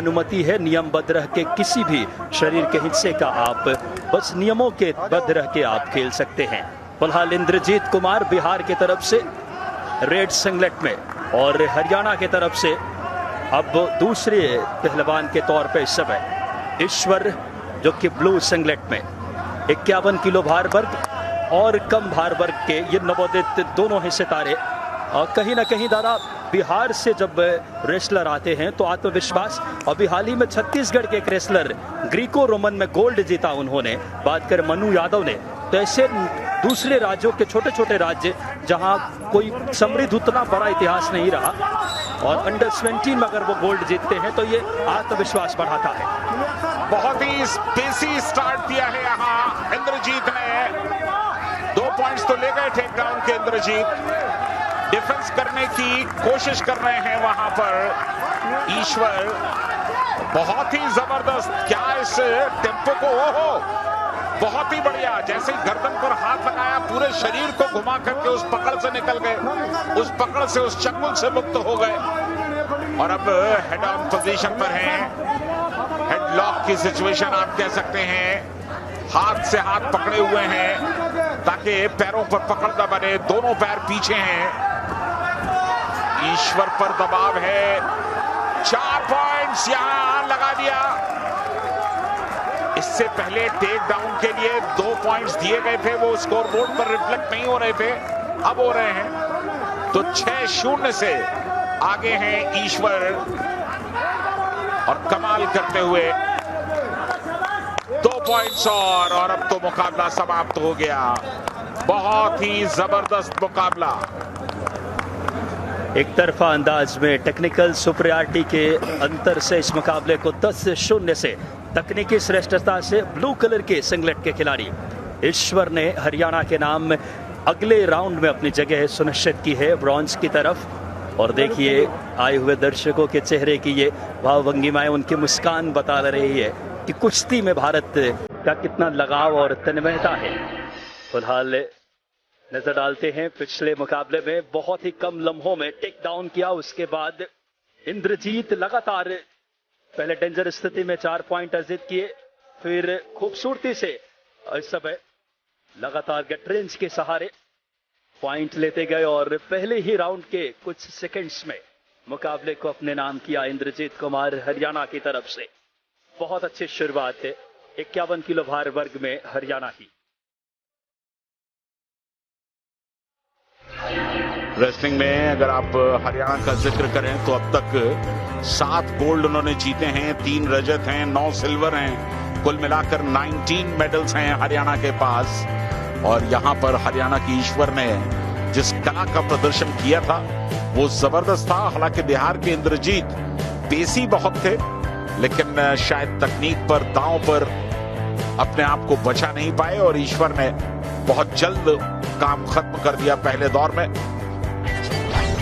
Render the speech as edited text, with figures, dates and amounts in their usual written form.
अनुमति है नियमबद्ध रह के किसी भी शरीर के हिस्से का आप बस नियमों के बद्ध रह के आप खेल सकते हैं। फिलहाल इंद्रजीत कुमार बिहार की तरफ से रेड सिंगलेट में और हरियाणा की तरफ से अब दूसरे पहलवान के तौर पे इस समय ईश्वर जो कि ब्लू सिंगलेट में 51 किलो भार वर्ग और कम भार वर्ग के ये नवोदित दोनों ही सितारे और कहीं ना कहीं दादा बिहार से जब रेसलर आते हैं तो आत्मविश्वास। अभी हाल ही में छत्तीसगढ़ के एक रेसलर ग्रीको रोमन में गोल्ड जीता उन्होंने, बात कर मनु यादव ने। तो ऐसे दूसरे राज्यों के छोटे छोटे राज्य जहां कोई समृद्ध उतना बड़ा इतिहास नहीं रहा और अंडर 17 में अगर वो गोल्ड जीतते हैं तो ये आत्मविश्वास बढ़ाता है। बहुत ही स्पेसी स्टार्ट दिया है यहाँ इंद्रजीत ने। 2 पॉइंट्स तो ले गए टेक डाउन के इंद्रजीत। डिफेंस करने की कोशिश कर रहे हैं वहां पर ईश्वर। बहुत ही जबरदस्त, क्या इस टेम्पो को, ओहो बहुत ही बढ़िया। जैसे ही गर्दन पर हाथ लगाया पूरे शरीर को घुमा करके उस पकड़ से निकल गए, उस पकड़ से, उस चंगुल से मुक्त हो गए और अब हेड ऑन पोजीशन पर हैं। हेडलॉक की सिचुएशन आप कह सकते हैं। हाथ से हाथ पकड़े हुए हैं ताकि पैरों पर पकड़ न बने, दोनों पैर पीछे हैं। ईश्वर पर दबाव है। 4 पॉइंट्स यहां लगा दिया। इससे पहले टेक डाउन के लिए 2 पॉइंट्स दिए गए थे, वो स्कोरबोर्ड पर रिफ्लेक्ट नहीं हो रहे थे, अब हो रहे हैं। तो 6-0 से आगे हैं ईश्वर और कमाल करते हुए 2 पॉइंट्स और अब तो मुकाबला समाप्त हो गया। बहुत ही जबरदस्त मुकाबला। एक तरफा अंदाज में टेक्निकल सुपरियॉरिटी के अंतर से इस मुकाबले को 10-0 से तकनीकी श्रेष्ठता से ब्लू कलर के सिंगलेट के खिलाड़ी ईश्वर ने हरियाणा के नाम अगले राउंड में अपनी जगह सुनिश्चित की है ब्रॉन्ज की तरफ। और देखिए आए हुए दर्शकों के चेहरे की ये भावभंगिमाएं, उनकी मुस्कान बता रही है कि कुश्ती में भारत का कितना लगाव और तन्मयता है। फिलहाल नजर डालते हैं पिछले मुकाबले में बहुत ही कम लम्हों में टेक डाउन किया, उसके बाद इंद्रजीत लगातार पहले डेंजर स्थिति में 4 पॉइंट अर्जित किए, फिर खूबसूरती से इस समय लगातार गट रेंज के सहारे पॉइंट लेते गए और पहले ही राउंड के कुछ सेकंड्स में मुकाबले को अपने नाम किया इंद्रजीत कुमार हरियाणा की तरफ से। बहुत अच्छी शुरुआत है 51 किलो भार वर्ग में हरियाणा की। रेसलिंग में अगर आप हरियाणा का जिक्र करें तो अब तक 7 गोल्ड उन्होंने जीते हैं, 3 रजत हैं, 9 सिल्वर हैं, कुल मिलाकर 19 मेडल्स हैं हरियाणा के पास। और यहां पर हरियाणा की ईश्वर ने जिस कला का प्रदर्शन किया था वो जबरदस्त था। हालांकि बिहार के इंद्रजीत पेशी बहुत थे, लेकिन शायद तकनीक पर, दांव पर अपने आप को बचा नहीं पाए और ईश्वर ने बहुत जल्द काम खत्म कर दिया पहले दौर में।